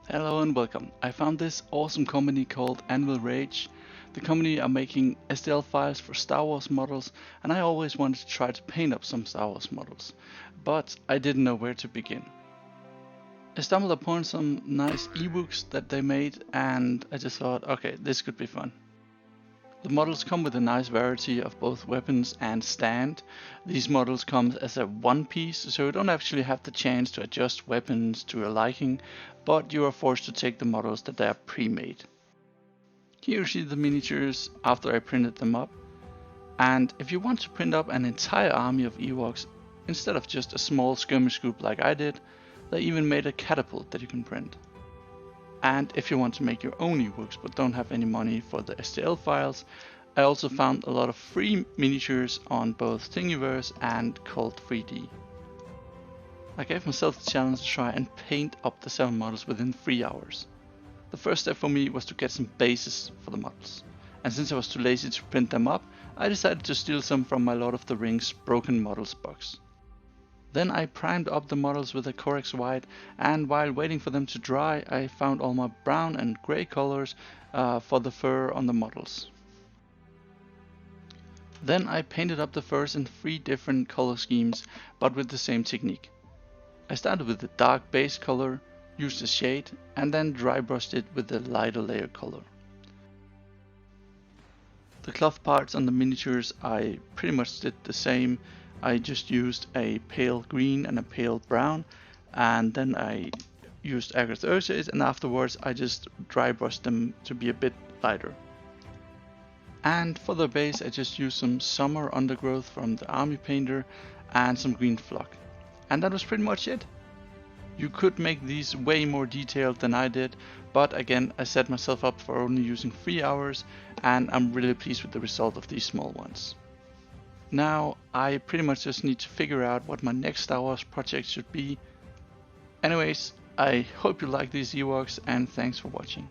Hello and welcome. I found this awesome company called Anvil Rage. The company are making STL files for Star Wars models, and I always wanted to try to paint up some Star Wars models, but I didn't know where to begin. I stumbled upon some nice Ewoks that they made, and I just thought, okay, this could be fun. The models come with a nice variety of both weapons and stand. These models come as a one piece, so you don't actually have the chance to adjust weapons to your liking, but you are forced to take the models that are pre-made. Here you see the miniatures after I printed them up, and if you want to print up an entire army of Ewoks instead of just a small skirmish group like I did, they even made a catapult that you can print. And if you want to make your own Ewoks but don't have any money for the STL files, I also found a lot of free miniatures on both Thingiverse and Cult 3D. I gave myself the challenge to try and paint up the 7 models within 3 hours. The first step for me was to get some bases for the models, and since I was too lazy to print them up, I decided to steal some from my Lord of the Rings Broken Models box. Then I primed up the models with a Corex white, and while waiting for them to dry, I found all my brown and grey colors for the fur on the models. Then I painted up the furs in 3 different color schemes, but with the same technique. I started with the dark base color, used a shade, and then dry brushed it with the lighter layer color. The cloth parts on the miniatures I pretty much did the same. I just used a pale green and a pale brown, and then I used Agrax Ursae, and afterwards I just dry brushed them to be a bit lighter. And for the base I just used some summer undergrowth from the army painter and some green flock. And that was pretty much it. You could make these way more detailed than I did, but again I set myself up for only using 3 hours, and I'm really pleased with the result of these small ones. Now I pretty much just need to figure out what my next Star Wars project should be. Anyways, I hope you like these Ewoks, and thanks for watching.